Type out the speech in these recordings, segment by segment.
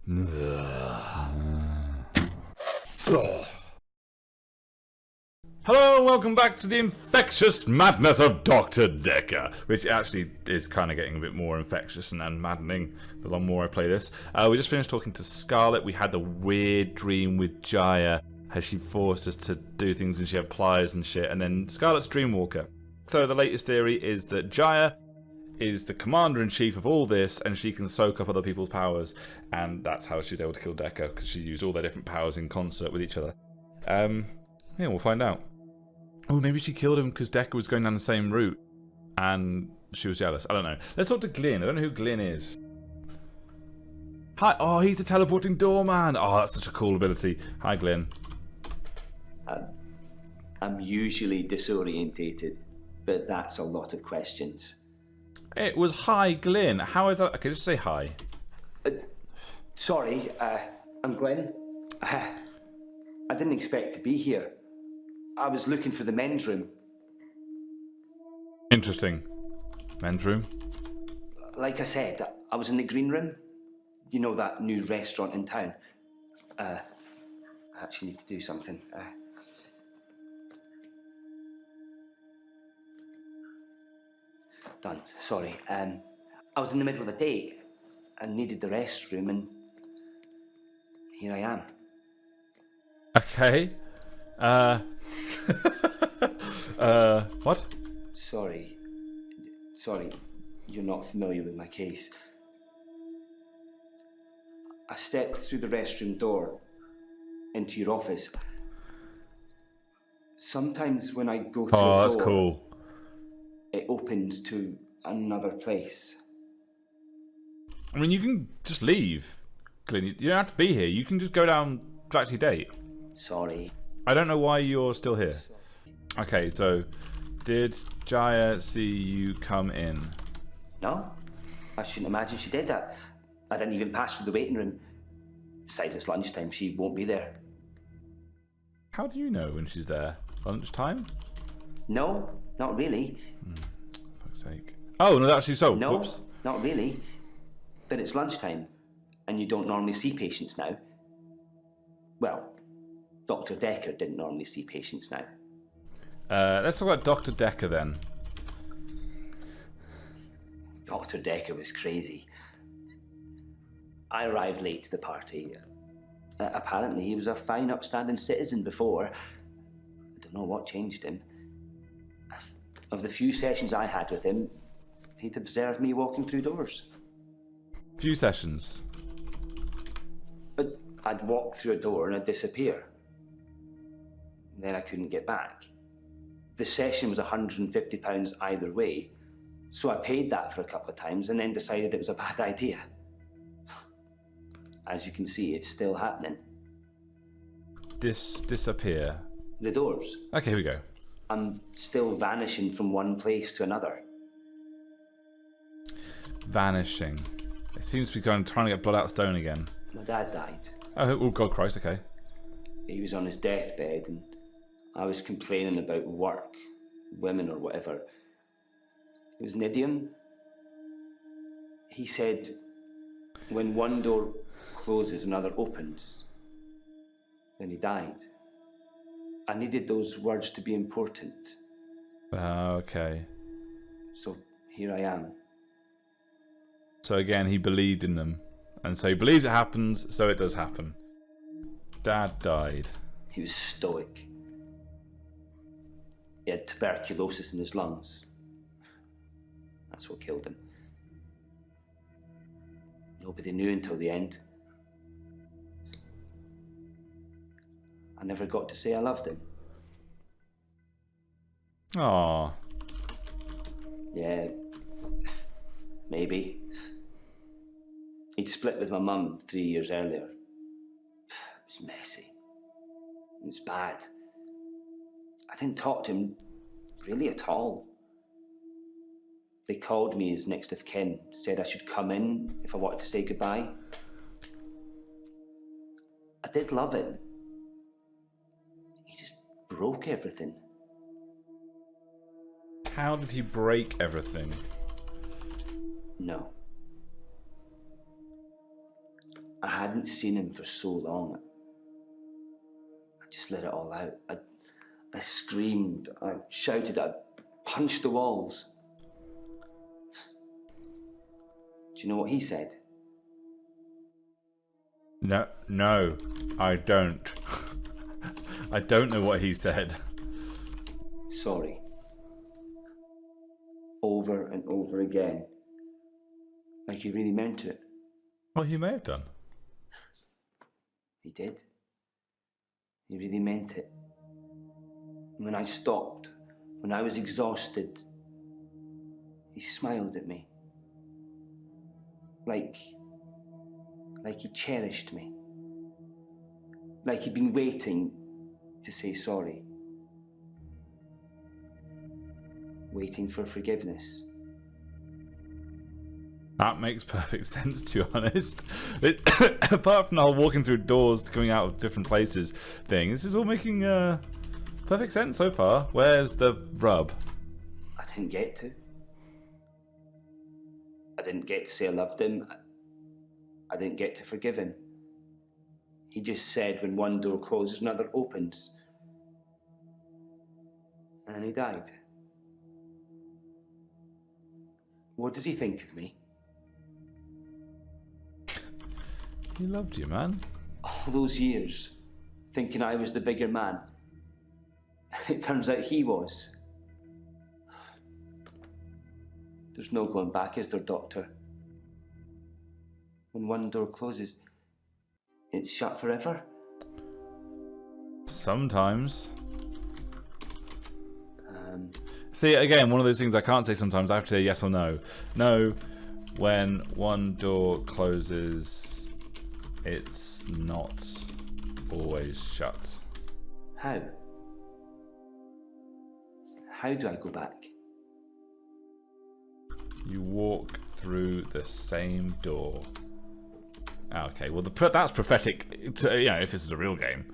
Hello and welcome back to the infectious madness of Doctor Dekker, which actually is kind of getting a bit more infectious and maddening the more I play this. We just finished talking to Scarlet. We had the weird dream with Jaya, how she forced us to do things and she had pliers and shit, and then Scarlet's Dreamwalker. So the latest theory is that Jaya is the commander-in-chief of all this, and she can soak up other people's powers, and that's how she's able to kill Dekker, because she used all their different powers in concert with each other. Yeah, we'll find out. Oh, maybe she killed him because Dekker was going down the same route, and she was jealous. I don't know. Let's talk to Glyn. I don't know who Glyn is. Hi. Oh, he's the teleporting doorman. Oh, that's such a cool ability. Hi, Glyn. I'm usually disorientated, but that's a lot of questions. It was hi, Glyn. How is that? Okay, just say hi. Sorry, I'm Glenn. I didn't expect to be here. I was looking for the men's room. Interesting. Men's room? Like I said, I was in the green room. You know, that new restaurant in town. I actually need to do something. Done. Sorry. I was in the middle of a date and needed the restroom, and here I am. Okay. What? Sorry, you're not familiar with my case. I stepped through the restroom door into your office. Sometimes when I go through a door, that's cool. It opens to another place. I mean, you can just leave, Glyn. You don't have to be here. You can just go down back to your date. Sorry. I don't know why you're still here. Okay, so did Jaya see you come in? No, I shouldn't imagine she did that. I didn't even pass through the waiting room. Besides, it's lunchtime. She won't be there. How do you know when she's there? Lunchtime? No, not really. Fuck's sake. Oh, no, actually so. No, Whoops. not really. But it's lunchtime, and you don't normally see patients now. Well, Doctor Dekker didn't normally see patients now. Let's talk about Doctor Dekker then. Doctor Dekker was crazy. I arrived late to the party. Apparently he was a fine upstanding citizen before. I don't know what changed him. Of the few sessions I had with him, he'd observed me walking through doors. Few sessions. But I'd walk through a door and I'd disappear. Then I couldn't get back. The session was £150 either way, so I paid that for a couple of times and then decided it was a bad idea. As you can see, it's still happening. Disappear. The doors. Okay, here we go. I'm still vanishing from one place to another. Vanishing. It seems to be trying to get blood out of stone again. My dad died. Oh, God Christ, okay. He was on his deathbed and I was complaining about work, women or whatever. It was an idiom. He said, when one door closes, another opens. Then he died. I needed those words to be important. Okay. So here I am. So again, he believed in them. And so he believes it happens, so it does happen. Dad died. He was stoic. He had tuberculosis in his lungs. That's what killed him. Nobody knew until the end. I never got to say I loved him. Aww. Yeah, maybe. He'd split with my mum 3 years earlier. It was messy. It was bad. I didn't talk to him really at all. They called me as next of kin, said I should come in if I wanted to say goodbye. I did love him. He just broke everything. How did he break everything? No. I hadn't seen him for so long. I just let it all out. I screamed, I shouted, I punched the walls. Do you know what he said? No, I don't. I don't know what he said. Sorry. Over and over again. Like he really meant it. Well, he may have done. He did. He really meant it. And when I stopped, when I was exhausted, he smiled at me. Like he cherished me. Like he'd been waiting to say sorry. Waiting for forgiveness. That makes perfect sense, to be honest. Apart from the whole walking through doors, coming out of different places thing, this is all making perfect sense so far. Where's the rub? I didn't get to. I didn't get to say I loved him. I didn't get to forgive him. He just said when one door closes, another opens. And he died. What does he think of me? He loved you, man. All those years, thinking I was the bigger man. It turns out he was. There's no going back, is there, Doctor? When one door closes, it's shut forever? Sometimes. See, again, one of those things I can't say sometimes. I have to say yes or no. No, when one door closes, it's not always shut. How? How do I go back? You walk through the same door. Okay, well, that's prophetic, to, you know, if this is a real game.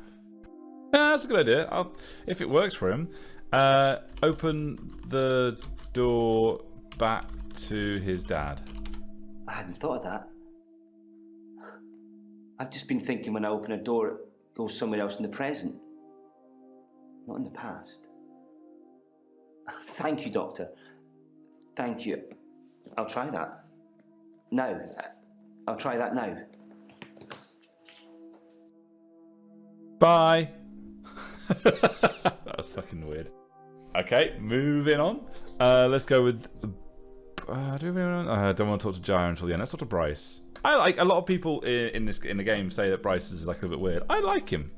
Yeah, that's a good idea. If it works for him. Open the door back to his dad. I hadn't thought of that. I've just been thinking when I open a door, it goes somewhere else in the present, not in the past. Thank you, Doctor. Thank you. I'll try that. Now. I'll try that now. Bye. That was fucking weird. Okay, moving on. Let's go with. I don't want to talk to Jaya until the end. Let's talk to Bryce. I like a lot of people in the game say that Bryce is like a little bit weird. I like him.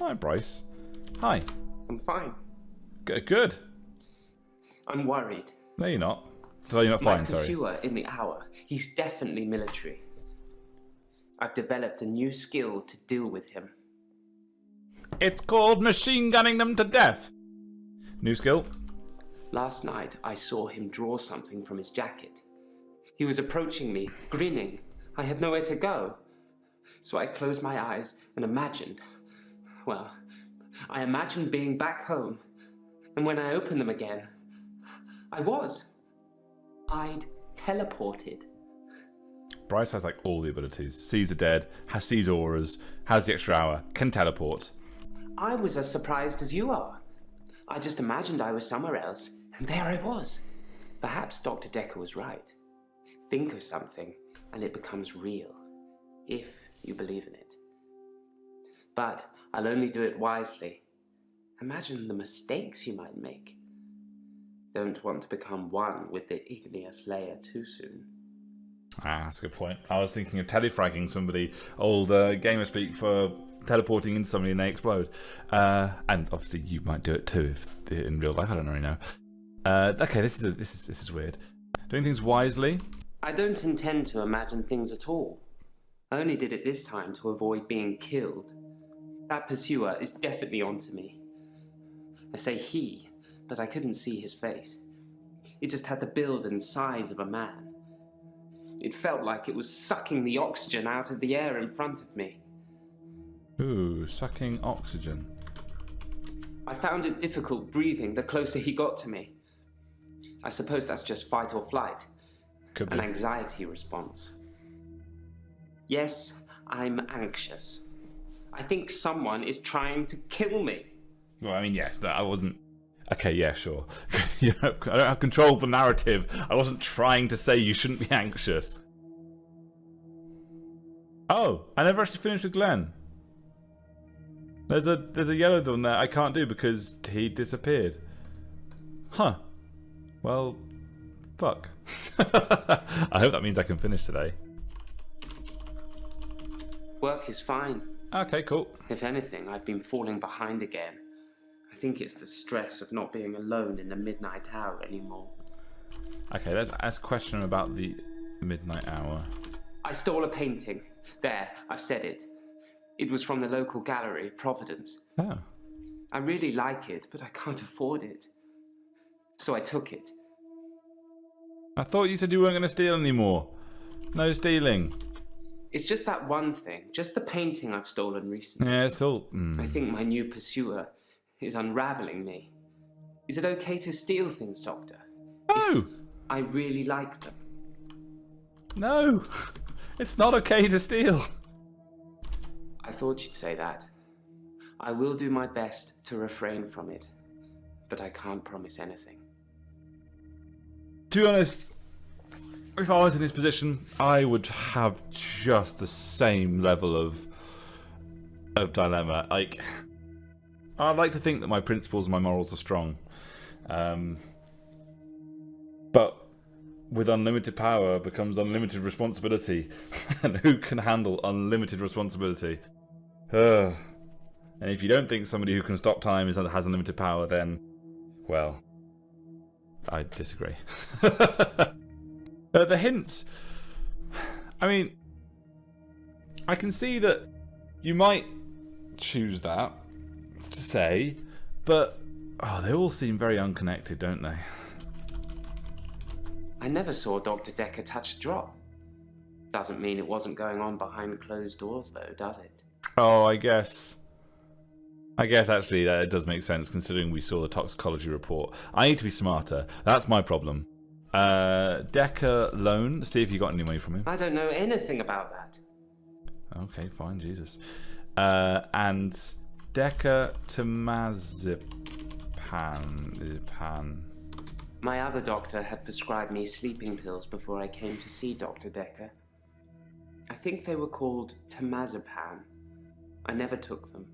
Hi, Bryce. Hi. I'm fine. Good. I'm worried. No, you're not. So you're not fine. My Sorry. pursuer in the hour. He's definitely military. I've developed a new skill to deal with him. It's called machine gunning them to death. New skill. Last night, I saw him draw something from his jacket. He was approaching me, grinning. I had nowhere to go. So I closed my eyes and imagined. Well, I imagined being back home. And when I opened them again, I'd teleported. Bryce has like all the abilities. Sees the dead, sees auras, has the extra hour, can teleport. I was as surprised as you are. I just imagined I was somewhere else, and there I was. Perhaps Dr. Dekker was right. Think of something, and it becomes real, if you believe in it. But I'll only do it wisely. Imagine the mistakes you might make. Don't want to become one with the igneous layer too soon. That's a good point. I was thinking of telefragging somebody, old gamer speak for teleporting into somebody and they explode. And obviously you might do it too if in real life. I don't really know. Okay, this is weird. Doing things wisely. I don't intend to imagine things at all. I only did it this time to avoid being killed. That pursuer is definitely onto me. I say he, but I couldn't see his face. It just had the build and size of a man. It felt like it was sucking the oxygen out of the air in front of me. Ooh, sucking oxygen. I found it difficult breathing the closer he got to me. I suppose that's just fight or flight. Could An be. anxiety response. Yes, I'm anxious. I think someone is trying to kill me. Well, I mean, yes, I wasn't... Okay, yeah, sure. You know, I don't have control of the narrative. I wasn't trying to say you shouldn't be anxious. Oh, I never actually finished with Glenn. There's a yellow one there I can't do because he disappeared. Huh. Well, fuck. I hope that means I can finish today. Work is fine. Okay, cool. If anything, I've been falling behind again. I think it's the stress of not being alone in the midnight hour anymore. Okay, let's ask a question about the midnight hour. I stole a painting. There, I've said it. It was from the local gallery, Providence. Oh. I really like it, but I can't afford it. So I took it. I thought you said you weren't going to steal anymore. No stealing. It's just that one thing, just the painting I've stolen recently. Yeah, it's all... I think my new pursuer is unraveling me. Is it okay to steal things, Doctor? No! If I really like them. No! It's not okay to steal. I thought you'd say that. I will do my best to refrain from it, but I can't promise anything. To be honest, if I was in this position, I would have just the same level of dilemma. Like, I'd like to think that my principles and my morals are strong. But with unlimited power becomes unlimited responsibility. And who can handle unlimited responsibility? And if you don't think somebody who can stop time has unlimited power, then, well, I disagree. The hints. I mean, I can see that you might choose that to say, but they all seem very unconnected, don't they? I never saw Dr. Dekker touch a drop. Doesn't mean it wasn't going on behind closed doors, though, does it? Oh, I guess actually that does make sense considering we saw the toxicology report. I need to be smarter. That's my problem. Dekker loan. See if you got any money from him. I don't know anything about that. Okay, fine, Jesus. And Dekker to Pan. My other doctor had prescribed me sleeping pills before I came to see Dr. Dekker. I think they were called temazepam. I never took them.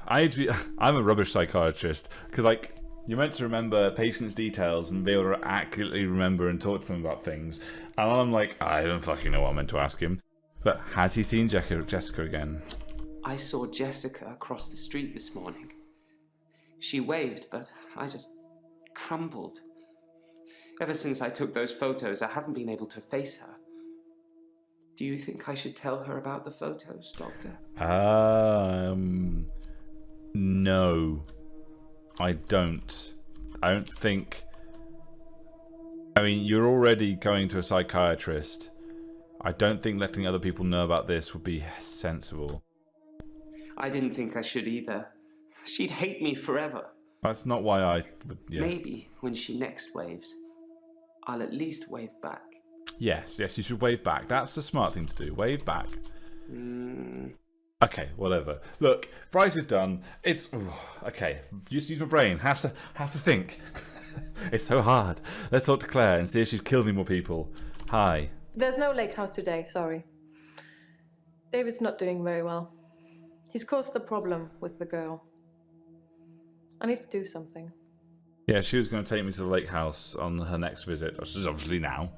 I'm a rubbish psychiatrist because, like, you're meant to remember patients' details and be able to accurately remember and talk to them about things. And I'm like, I don't fucking know what I'm meant to ask him. But has he seen Jessica again? I saw Jessica across the street this morning. She waved, but I just crumbled. Ever since I took those photos, I haven't been able to face her. Do you think I should tell her about the photos, Doctor? No. I don't. I don't think... I mean, you're already going to a psychiatrist. I don't think letting other people know about this would be sensible. I didn't think I should either. She'd hate me forever. That's not why I would... Yeah. Maybe when she next waves, I'll at least wave back. Yes, you should wave back. That's the smart thing to do. Wave back. Okay, whatever. Look, Bryce is done. It's... okay, just use my brain. Have to think. It's so hard. Let's talk to Claire and see if she's killed any more people. Hi. There's no lake house today, sorry. David's not doing very well. He's caused a problem with the girl. I need to do something. Yeah, she was going to take me to the lake house on her next visit, which is obviously now.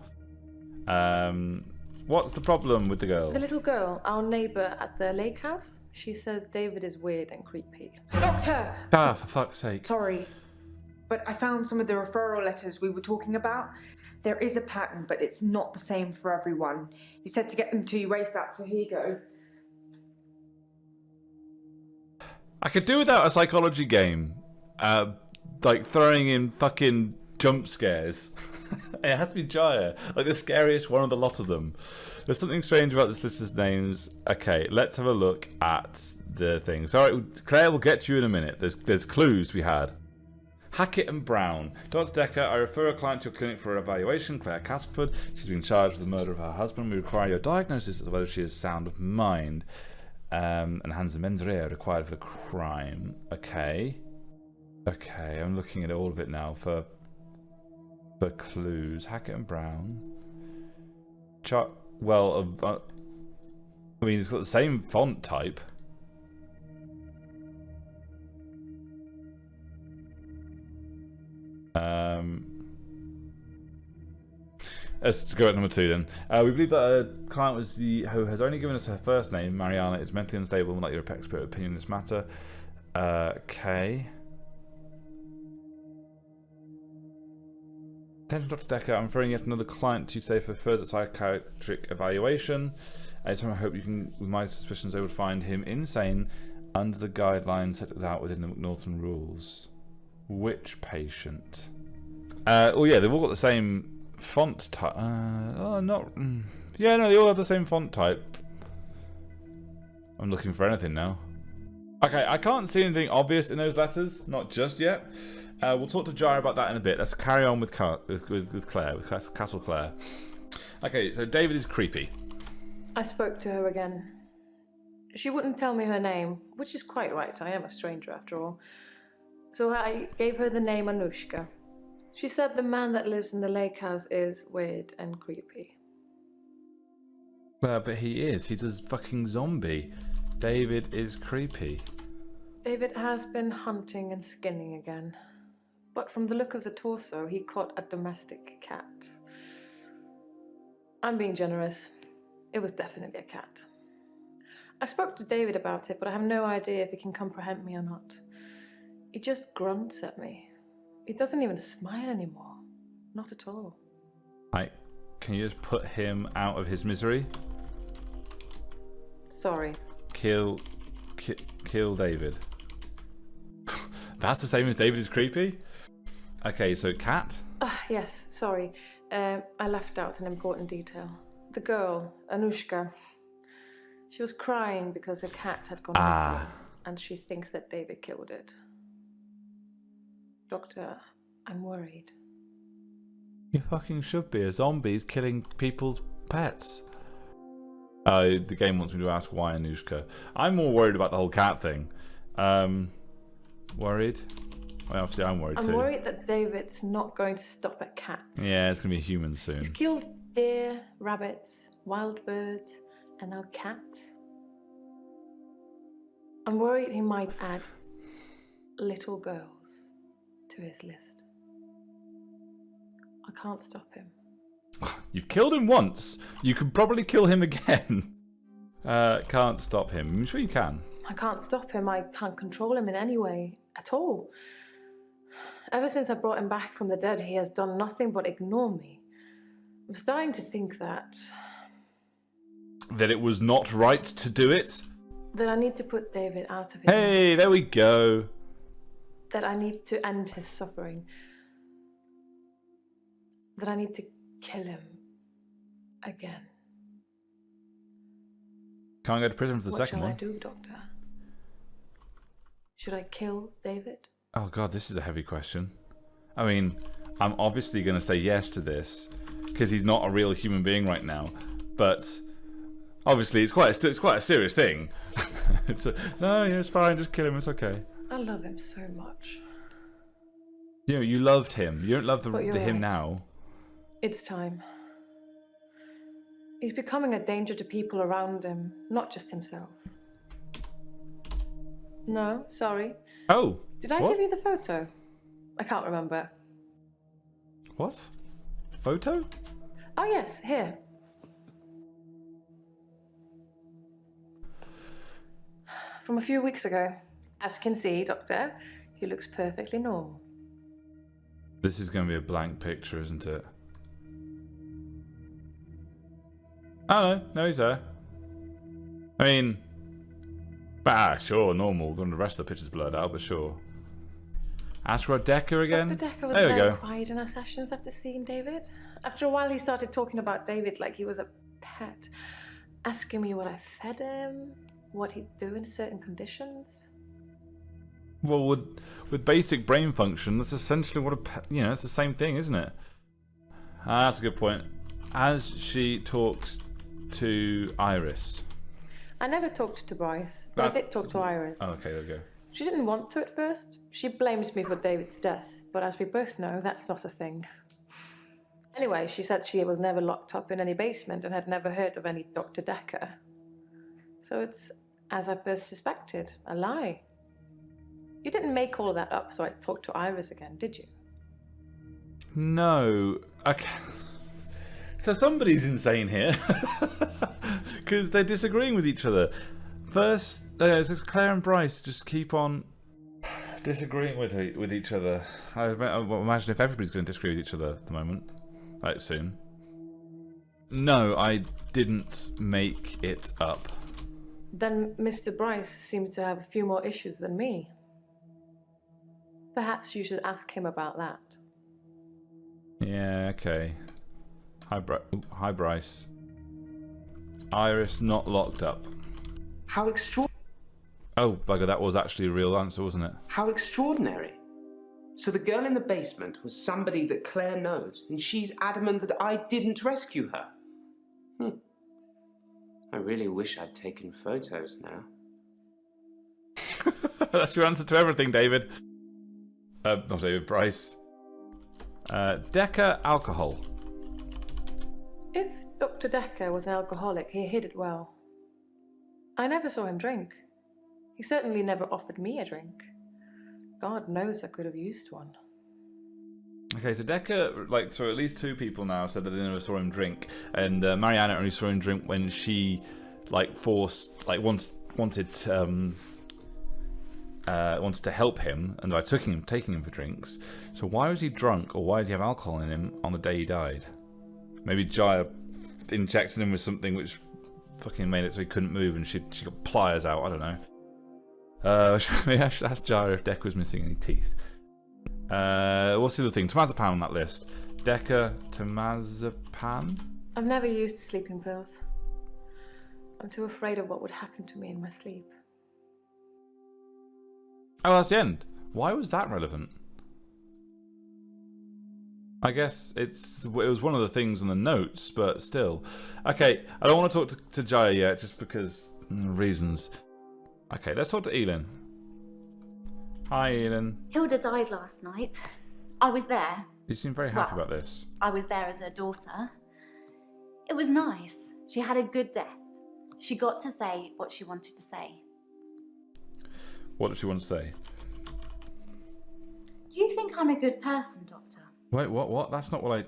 What's the problem with the girl? The little girl, our neighbour at the lake house, she says David is weird and creepy. Doctor! Ah, for fuck's sake. Sorry, but I found some of the referral letters we were talking about. There is a pattern, but it's not the same for everyone. He said to get them to you ASAP, so here you go. I could do without a psychology game. Like throwing in fucking jump scares. It has to be Jaya, like the scariest one of the lot of them. There's something strange about this list's names. Okay, let's have a look at the thing. Sorry, Claire will get you in a minute. There's clues to be had. Hackett and Brown. Dr. Dekker, I refer a client to your clinic for evaluation. Claire Castleford. She's been charged with the murder of her husband. We require your diagnosis as to whether she is sound of mind. And hands of mens rea required for the crime. Okay. Okay, I'm looking at all of it now for clues. Hackett and Brown. I mean, it's got the same font type. Let's go at number 2 then. We believe that a client who has only given us her first name, Mariana, is mentally unstable and would like your expert opinion on this matter. Okay. Attention, Dr. Dekker. I'm referring yet another client to you today for further psychiatric evaluation. I hope you can, with my suspicions, I would find him insane under the guidelines set out within the McNaughton rules. Which patient? Oh yeah, they've all got the same font type. Yeah, no, they all have the same font type. I'm looking for anything now. Okay, I can't see anything obvious in those letters, not just yet. We'll talk to Jara about that in a bit. Let's carry on with Claire, with Castle Claire. Okay, so David is creepy. I spoke to her again. She wouldn't tell me her name, which is quite right. I am a stranger after all. So I gave her the name Anushka. She said the man that lives in the lake house is weird and creepy. But he is. He's a fucking zombie. David is creepy. David has been hunting and skinning again. But from the look of the torso, he caught a domestic cat. I'm being generous. It was definitely a cat. I spoke to David about it, but I have no idea if he can comprehend me or not. He just grunts at me. He doesn't even smile anymore. Not at all. Can you just put him out of his misery? Sorry. Kill David. That's the same as David is creepy? Okay, so cat? Yes, sorry. I left out an important detail. The girl, Anushka, she was crying because her cat had gone missing, and she thinks that David killed it. Doctor, I'm worried. You fucking should be. A zombie's killing people's pets. The game wants me to ask why Anushka. I'm more worried about the whole cat thing. Worried? Well, obviously I'm worried too. I'm worried that David's not going to stop at cats. Yeah, it's going to be a human soon. He's killed deer, rabbits, wild birds, and now cats. I'm worried he might add little girls to his list. I can't stop him. You've killed him once. You could probably kill him again. Can't stop him. I'm sure you can. I can't stop him. I can't control him in any way at all. Ever since I brought him back from the dead, he has done nothing but ignore me. I'm starting to think that it was not right to do it? That I need to put David out of his Hey, there we go. That I need to end his suffering. That I need to kill him again. Can't go to prison for the What second shall one. I do, Doctor? Should I kill David? Oh god, this is a heavy question. I mean, I'm obviously going to say yes to this because he's not a real human being right now. But obviously, it's quite a serious thing. No, it's fine. Just kill him. It's okay. I love him so much. You know, you loved him. You don't love him right. now. It's time. He's becoming a danger to people around him, not just himself. No, sorry. Oh. Did I what? give you the photo? I can't remember. What? Photo? Oh yes, here. From a few weeks ago. As you can see, Doctor, he looks perfectly normal. This is going to be a blank picture, isn't it? Oh no, he's there. I mean, sure, normal. The rest of the picture's blurred out, but sure. Dr. Dekker again? Dr. Dekker was there we very go. quiet in our sessions after seeing David. After a while, he started talking about David like he was a pet, asking me what I fed him, what he'd do in certain conditions. Well, with basic brain function, that's essentially what it's the same thing, isn't it? That's a good point. As she talks to Iris. I never talked to Bryce, but I did talk to Iris. Oh, okay, there we go. She didn't want to at first. She blames me for David's death, but as we both know, that's not a thing. Anyway, she said she was never locked up in any basement and had never heard of any Dr. Dekker. So it's, as I first suspected, a lie. You didn't make all of that up so I talked to Iris again, did you? No. Okay. So somebody's insane here. Because they're disagreeing with each other. First, so Claire and Bryce just keep on disagreeing with each other. I imagine if everybody's going to disagree with each other at the moment. Like soon. No, I didn't make it up. Then Mr. Bryce seems to have a few more issues than me. Perhaps you should ask him about that. Yeah, okay. Hi, Bryce. Iris not locked up. How Oh, bugger, that was actually a real answer, wasn't it? How extraordinary. So the girl in the basement was somebody that Claire knows, and she's adamant that I didn't rescue her. I really wish I'd taken photos now. That's your answer to everything, David. Not David, Bryce. Dekker, alcohol. If Dr. Dekker was an alcoholic, he hid it well. I never saw him drink. He certainly never offered me a drink. God knows I could have used one. Okay, so Dekker, so at least two people now said that they never saw him drink, and Mariana only saw him drink when she, wanted to help him, and by taking him for drinks. So why was he drunk, or why did he have alcohol in him on the day he died? Maybe Jaya injected him with something which fucking made it so he couldn't move, and she got pliers out. I don't know. Maybe I should ask Jaya if Dekker was missing any teeth. What's the other thing? Temazepam on that list. Dekker, temazepam? I've never used sleeping pills. I'm too afraid of what would happen to me in my sleep. Oh, that's the end. Why was that relevant? I guess it was one of the things on the notes, but still. Okay, I don't want to talk to Jaya yet, just because reasons. Okay, let's talk to Elin. Hi, Elin. Hilda died last night. I was there. You seem very happy about this. I was there as her daughter. It was nice. She had a good death. She got to say what she wanted to say. What did she want to say? Do you think I'm a good person, Doctor? Wait, what? That's not what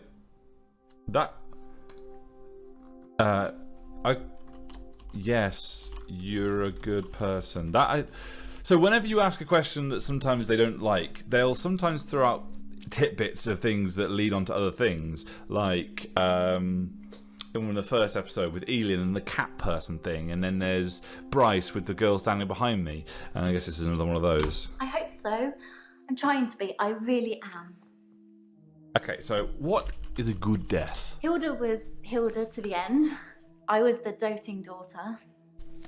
yes, you're a good person. So whenever you ask a question that sometimes they don't like, they'll sometimes throw out tidbits of things that lead on to other things, like in the first episode with Elin and the cat person thing, and then there's Bryce with the girl standing behind me, and I guess this is another one of those. I hope so. I'm trying to be. I really am. Okay, so what is a good death? Hilda was Hilda to the end. I was the doting daughter.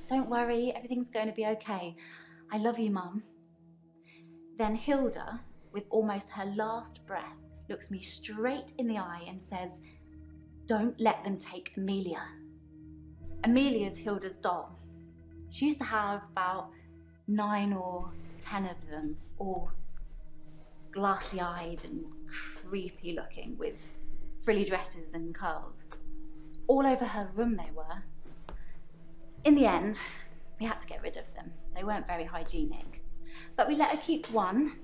Don't worry, everything's going to be okay. I love you, Mum. Then Hilda, with almost her last breath, looks me straight in the eye and says, "Don't let them take Amelia." Amelia's Hilda's doll. She used to have about 9 or 10 of them, all glassy-eyed and creepy looking, with frilly dresses and curls. All over her room they were. In the end, we had to get rid of them. They weren't very hygienic. But we let her keep one,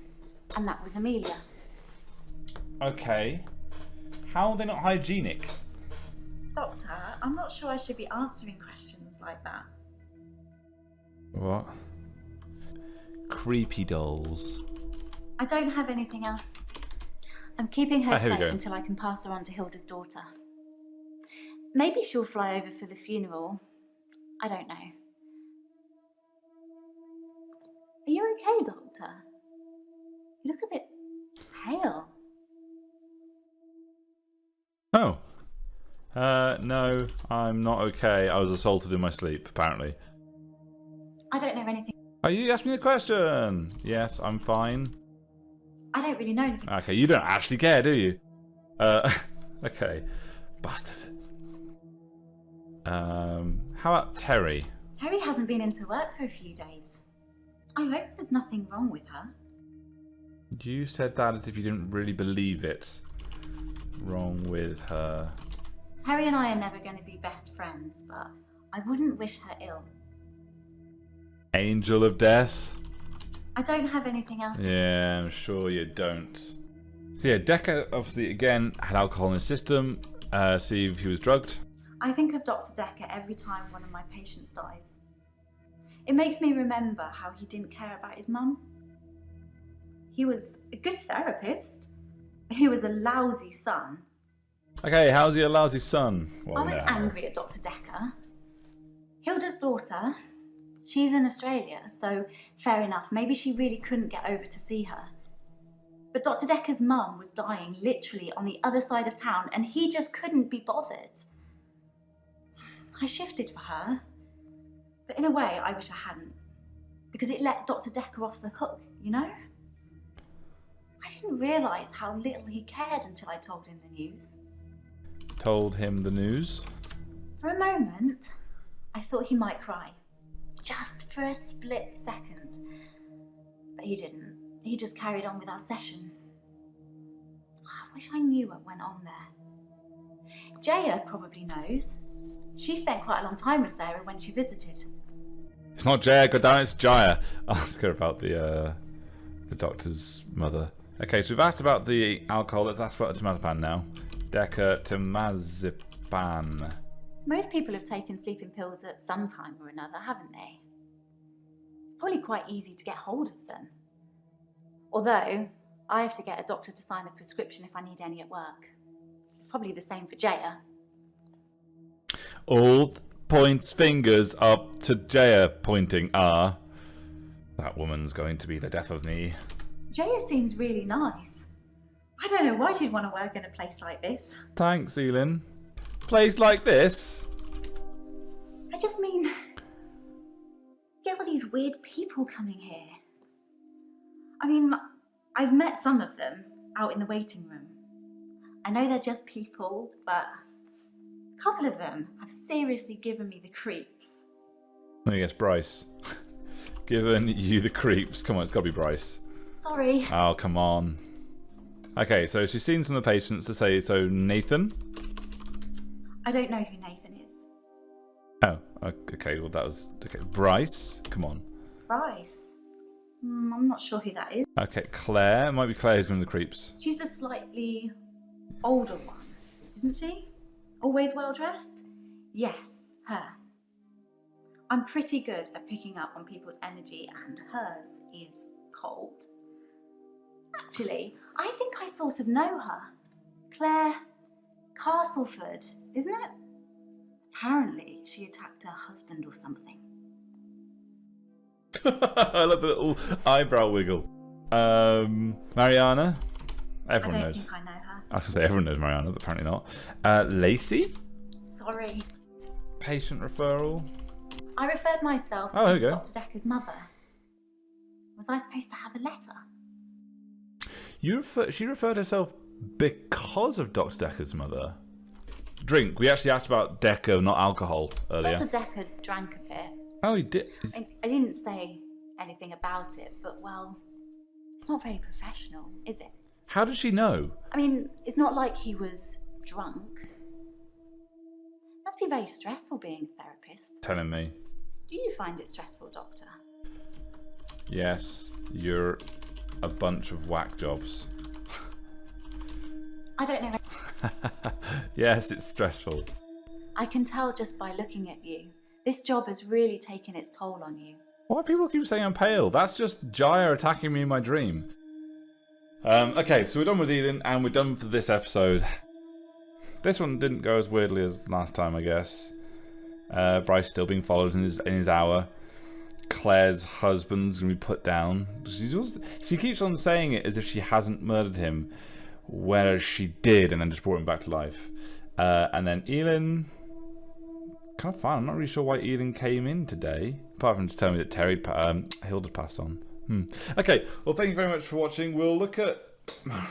and that was Amelia. Okay. How are they not hygienic? Doctor, I'm not sure I should be answering questions like that. What? Creepy dolls. I don't have anything else. I'm keeping her Here we safe go. until I can pass her on to Hilda's daughter. Maybe she'll fly over for the funeral. I don't know. Are you okay, Doctor? You look a bit pale. Oh. No, I'm not okay. I was assaulted in my sleep, apparently. I don't know anything. Oh, you asked me a question. Yes, I'm fine. I don't really know anything. Okay, you don't actually care, do you? Okay. Bastard. How about Terry? Terry hasn't been into work for a few days. I hope there's nothing wrong with her. You said that as if you didn't really believe it. Wrong with her. Terry and I are never going to be best friends, but I wouldn't wish her ill. Angel of Death? I don't have anything else. Yeah, I'm sure you don't. So yeah, Dekker obviously again had alcohol in his system. See if he was drugged. I think of Dr. Dekker every time one of my patients dies. It makes me remember how he didn't care about his mum. He was a good therapist. He was a lousy son. Okay, how's he a lousy son? Well, I was no. angry at Dr. Dekker. Hilda's daughter, she's in Australia, so fair enough. Maybe she really couldn't get over to see her. But Dr. Dekker's mum was dying literally on the other side of town, and he just couldn't be bothered. I shifted for her, but in a way I wish I hadn't, because it let Dr. Dekker off the hook, you know? I didn't realise how little he cared until I told him the news. Told him the news? For a moment, I thought he might cry. Just for a split second. But he didn't. He just carried on with our session. I wish I knew what went on there. Jaya probably knows. She spent quite a long time with Sarah when she visited. It's not Jaya, goddammit, it's Jaya. I'll ask her about the doctor's mother. Okay, so we've asked about the alcohol. Let's ask about temazepam now. Dekker temazepam. Most people have taken sleeping pills at some time or another, haven't they? It's probably quite easy to get hold of them. Although, I have to get a doctor to sign a prescription if I need any at work. It's probably the same for Jaya. All points fingers up to Jaya pointing are. That woman's going to be the death of me. Jaya seems really nice. I don't know why she'd want to work in a place like this. Thanks, Elin. Place like this? I just mean, get all these weird people coming here. I mean, I've met some of them out in the waiting room. I know they're just people, but a couple of them have seriously given me the creeps. Let me guess, Bryce. Given you the creeps. Come on, it's got to be Bryce. Sorry. Oh, come on. Okay, so she's seen some of the patients to say, so Nathan? I don't know who Nathan is. Oh, okay, well that was... Okay, Bryce? Come on. Bryce? I'm not sure who that is. Okay, Claire. It might be Claire who's giving the creeps. She's the slightly older one, isn't she? Always well dressed? Yes, her. I'm pretty good at picking up on people's energy, and hers is cold. Actually, I think I sort of know her. Claire Castleford, isn't it? Apparently, she attacked her husband or something. I love the little eyebrow wiggle. Mariana? Everyone I don't knows. think I know her. I was going to say everyone knows Mariana, but apparently not. Lacey? Sorry. Patient referral? I referred myself Oh, there as you go. Dr. Dekker's mother. Was I supposed to have a letter? She referred herself because of Dr. Dekker's mother. Drink. We actually asked about Dekker, not alcohol, earlier. Dr. Dekker drank a bit. Oh, he did. I didn't say anything about it, but well, it's not very professional, is it? How did she know? I mean, it's not like he was drunk. Must be very stressful being a therapist. Telling me. Do you find it stressful, Doctor? Yes, you're a bunch of whack jobs. I don't know. Yes, it's stressful. I can tell just by looking at you. This job has really taken its toll on you. Why do people keep saying I'm pale? That's just Jaya attacking me in my dream. Okay, so we're done with Eden, and we're done for this episode. This one didn't go as weirdly as last time, I guess. Bryce still being followed in his hour. Claire's husband's gonna be put down. She keeps on saying it as if she hasn't murdered him, whereas she did, and then just brought him back to life. And then Elin kind of fine. I'm not really sure why Eden came in today, apart from to tell me that Hilda passed on. Okay, well, thank you very much for watching. We'll look at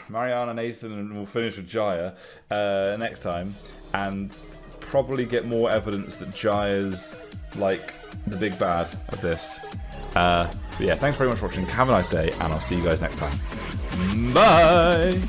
Mariana, Nathan, and we'll finish with Jaya next time, and probably get more evidence that Jaya's like the big bad of this. But yeah, thanks very much for watching. Have a nice day, and I'll see you guys next time. Bye!